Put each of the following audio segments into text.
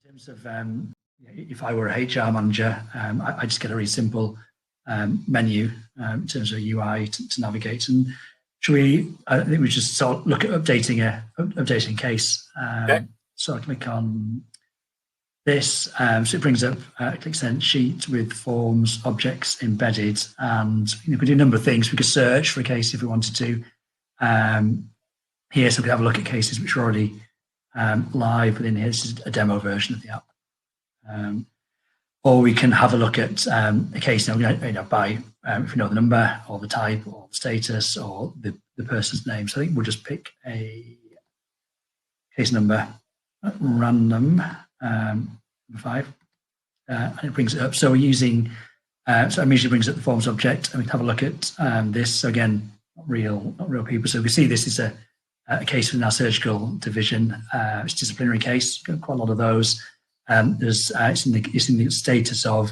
terms of if I were a HR manager, I just get a really simple menu in terms of UI to navigate. And I think we just sort of look at updating a case. Okay. So I click on this. So it brings up a click send sheet with forms, objects embedded, and we can do a number of things. We could search for a case if we wanted to. Here, so we can have a look at cases which are already live within here. This is a demo version of the app. Or we can have a look at a case now, by if we know the number or the type or the status or the person's name. So I think we'll just pick a case number at random, number 5, and it brings it up. So we're using, so it immediately brings up the forms object, and we can have a look at this. So again, not real people. So we see this is a case within our surgical division. It's a disciplinary case, got quite a lot of those. It's in the status of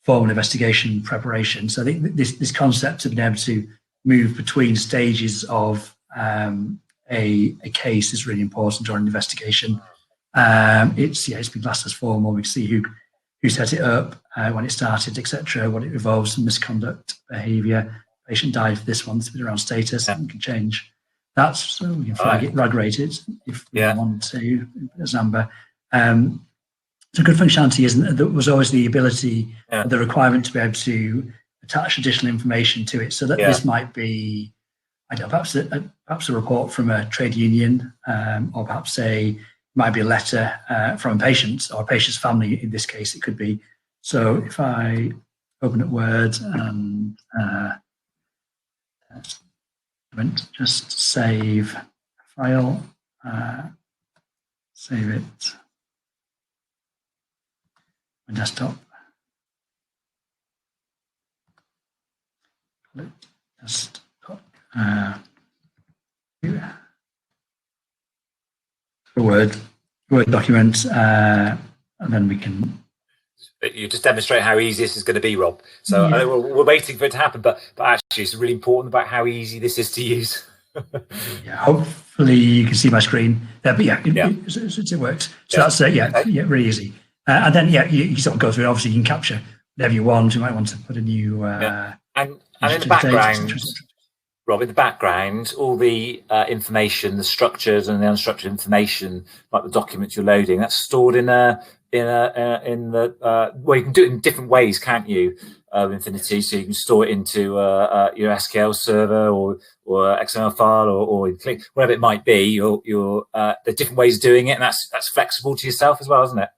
formal investigation preparation. So I think this concept of being able to move between stages of a case is really important during investigation. It's been classed as formal. We can see who set it up, when it started, etc., what it involves, misconduct, behaviour. Patient died for this one. It's been around status, and we can change that. So we can flag it, rag rate it if we want to as amber. So good functionality isn't there was always the ability, the requirement to be able to attach additional information to it. So that this might be, I don't know, perhaps a report from a trade union, or perhaps might be a letter from a patient or a patient's family. In this case, it could be. So if I open up Word and just save a file, save it. My desktop. Desktop. Word document, and then we can. You just demonstrate how easy this is going to be, Rob. So I know we're waiting for it to happen, but actually, it's really important about how easy this is to use. Hopefully you can see my screen there, but it works. So that's really easy. And then you sort of go through it. Obviously, you can capture whatever you want. You might want to put a new and in the background, Rob, in the background, all the information, the structured and the unstructured information, like the documents you're loading, that's stored in the well, you can do it in different ways, can't you? Infinity, so you can store it into your SQL server or XML file or Click, whatever it might be. There are different ways of doing it, and that's flexible to yourself as well, isn't it?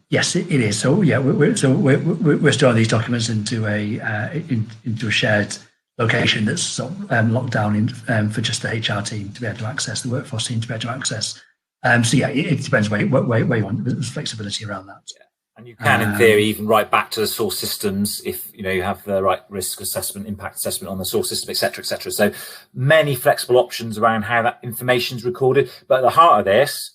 Yes, it is. So we're storing these documents into a shared location that's sort of locked down for just the HR team to be able to access, the workforce team to be able to access. It depends where you want. There's flexibility around that. Yeah. And you can, in theory, even write back to the source systems if you have the right risk assessment, impact assessment on the source system, etc., etc. So many flexible options around how that information is recorded. But at the heart of this,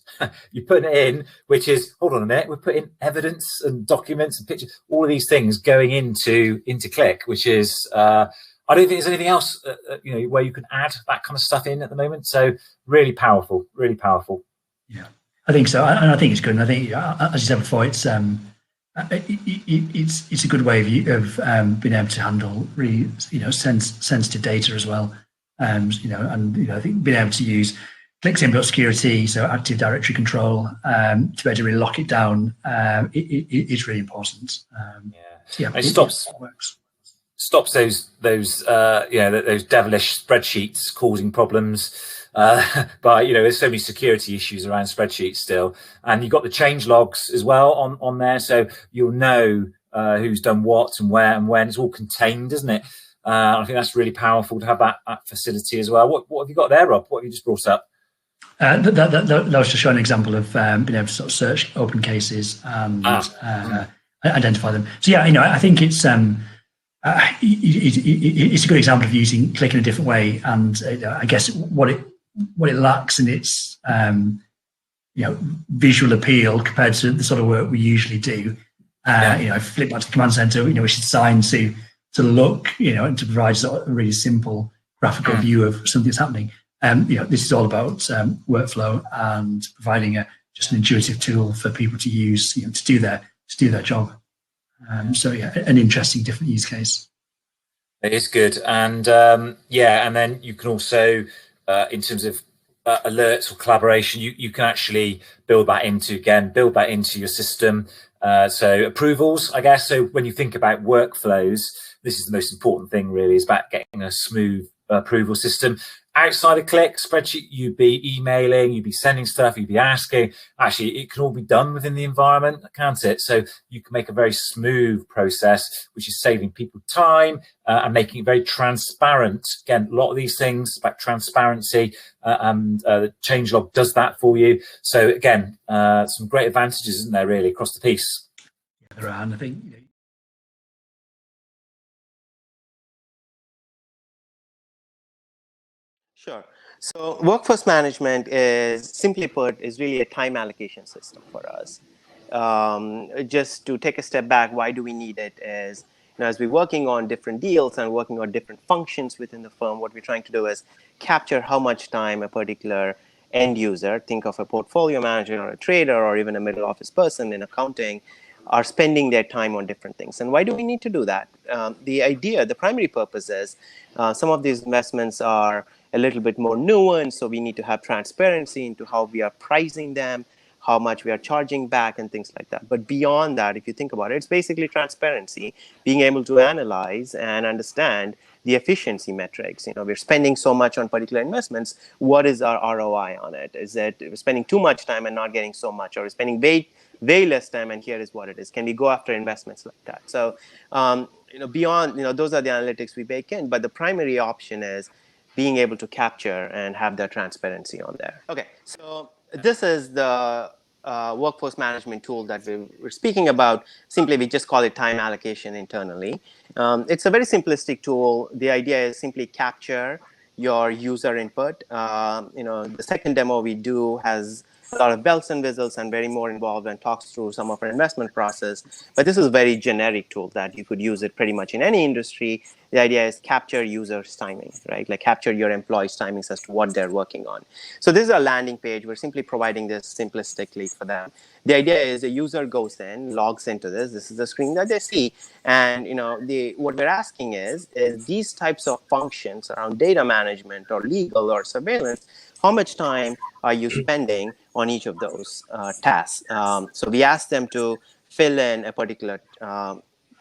you put it in, which is, hold on a minute, we're putting evidence and documents and pictures, all of these things going into Click, which is, I don't think there's anything else, where you can add that kind of stuff in at the moment. So really powerful, really powerful. Yeah, I think so, and I think it's good. And I think, as you said before, it's a good way of being able to handle really, sensitive data as well. I think being able to use Click's inbuilt security, so Active Directory control, to be able to really lock it down, it's really important. It stops those devilish spreadsheets causing problems. But there's so many security issues around spreadsheets still, and you've got the change logs as well on there, so you'll know who's done what and where and when. It's all contained, isn't it? I think that's really powerful to have that facility as well. What have you got there, Rob? What have you just brought up? That was just showing an example of being able to sort of search open cases and identify them. So I think it's a good example of using Click in a different way, and I guess what it lacks in its visual appeal compared to the sort of work we usually do. Flip back to the command center, which is designed to look, and to provide sort of a really simple graphical view of something that's happening. This is all about workflow and providing a just an intuitive tool for people to use, to do their job. So yeah, an interesting, different use case. It is good, and yeah, and then you can also, in terms of alerts or collaboration, you can actually build that into your system. So approvals, I guess. So when you think about workflows, this is the most important thing, really, is about getting a smooth approval system. Outside of Click spreadsheet, you'd be emailing, you'd be sending stuff, you'd be asking. Actually, it can all be done within the environment, can't it? So you can make a very smooth process, which is saving people time and making it very transparent. Again, a lot of these things about transparency, and the changelog does that for you. So again, some great advantages, isn't there, really, across the piece? Yeah, there are, and I think Sure. So workforce management is, simply put, is really a time allocation system for us. Just to take a step back, why do we need it is, as we're working on different deals and working on different functions within the firm, what we're trying to do is capture how much time a particular end user, think of a portfolio manager or a trader or even a middle office person in accounting, are spending their time on different things. And why do we need to do that? The primary purpose is some of these investments are a little bit more nuanced, so we need to have transparency into how we are pricing them, how much we are charging back, and things like that. But beyond that, if you think about it, it's basically transparency, being able to analyze and understand the efficiency metrics. We're spending so much on particular investments. What is our ROI on it? Is that we're spending too much time and not getting so much, or we're spending way less time, and here is what it is? Can we go after investments like that? So, beyond, those are the analytics we bake in, but the primary option is being able to capture and have that transparency on there. Okay, so this is the workforce management tool that we're speaking about. Simply, we just call it time allocation internally. It's a very simplistic tool. The idea is simply capture your user input. The second demo we do has a lot of bells and whistles and very more involved and talks through some of our investment process. But this is a very generic tool that you could use it pretty much in any industry. The idea is capture users' timing, right? Like capture your employees' timings as to what they're working on. So this is a landing page. We're simply providing this simplistically for them. The idea is a user goes in, logs into this. This is the screen that they see. And what we're asking is these types of functions around data management or legal or surveillance, how much time are you spending on each of those tasks? So we ask them to fill in a particular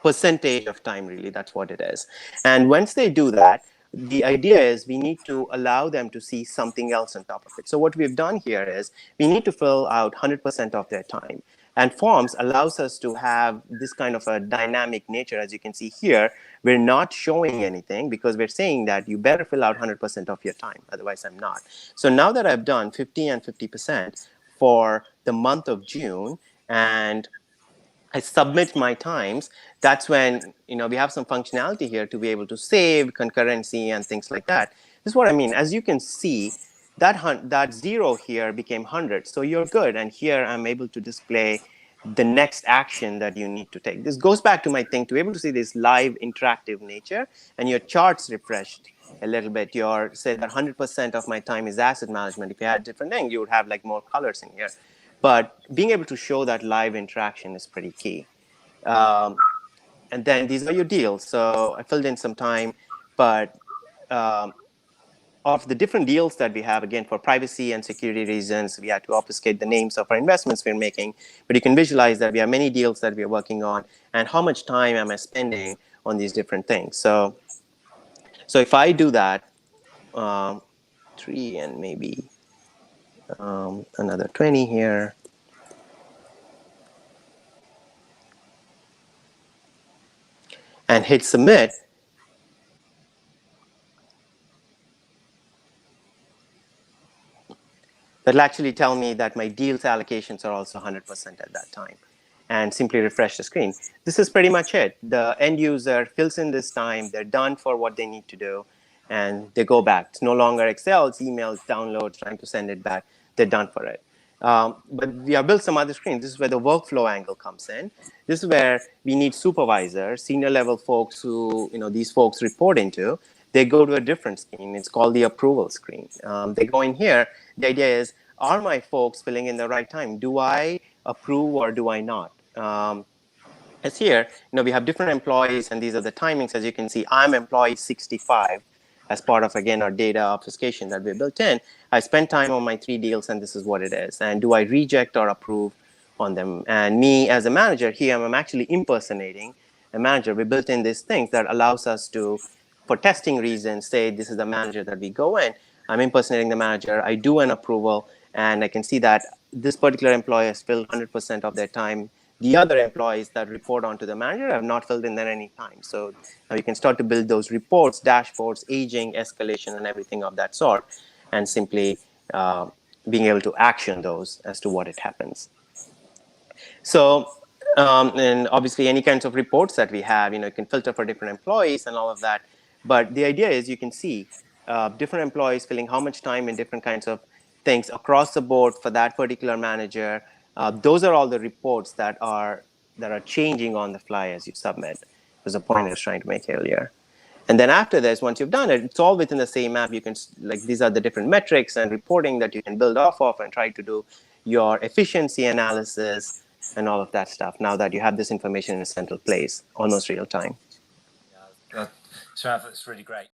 percentage of time, really. That's what it is. And once they do that, the idea is we need to allow them to see something else on top of it. So what we've done here is we need to fill out 100% of their time. And Forms allows us to have this kind of a dynamic nature. As you can see here, we're not showing anything because we're saying that you better fill out 100% of your time. Otherwise, I'm not. So now that I've done 50 and 50% for the month of June, and I submit my times, that's when we have some functionality here to be able to save concurrency and things like that. This is what I mean. As you can see, that 0 here became 100. So you're good. And here I'm able to display the next action that you need to take. This goes back to my thing, to be able to see this live interactive nature, and your charts refreshed a little bit. Your, say that 100% of my time is asset management. If you had different things, you would have like more colors in here. But being able to show that live interaction is pretty key. And then these are your deals. So I filled in some time, but of the different deals that we have, again, for privacy and security reasons, we had to obfuscate the names of our investments we're making. But you can visualize that we have many deals that we're working on, and how much time am I spending on these different things. So if I do that, 3 and maybe another 20 here. And hit submit, that'll actually tell me that my deals allocations are also 100% at that time. And simply refresh the screen. This is pretty much it. The end user fills in this time, they're done for what they need to do, and they go back. It's no longer Excel, it's emails, downloads, trying to send it back. They're done for it. But we have built some other screens. This is where the workflow angle comes in. This is where we need supervisors, senior level folks who these folks report into. They go to a different screen. It's called the approval screen. They go in here. The idea is, are my folks filling in the right time? Do I approve or do I not? As here, we have different employees, and these are the timings. As you can see, I'm employee 65 as part of, again, our data obfuscation that we built in. I spent time on my 3 deals, and this is what it is. And do I reject or approve on them? And me as a manager here, I'm actually impersonating a manager. We built in these things that allows us to, for testing reasons, say this is the manager that we go in. I'm impersonating the manager. I do an approval, and I can see that this particular employee has filled 100% of their time. The other employees that report onto the manager have not filled in there any time. So now you can start to build those reports, dashboards, aging, escalation, and everything of that sort, and simply being able to action those as to what it happens. So, and obviously any kinds of reports that we have, you can filter for different employees and all of that. But the idea is you can see different employees filling how much time in different kinds of things across the board for that particular manager. Those are all the reports that are changing on the fly as you submit. Was the point I was trying to make earlier. And then after this, once you've done it, it's all within the same app. You can, like, these are the different metrics and reporting that you can build off of and try to do your efficiency analysis and all of that stuff. Now that you have this information in a central place, almost real time. Yeah, so that's really great.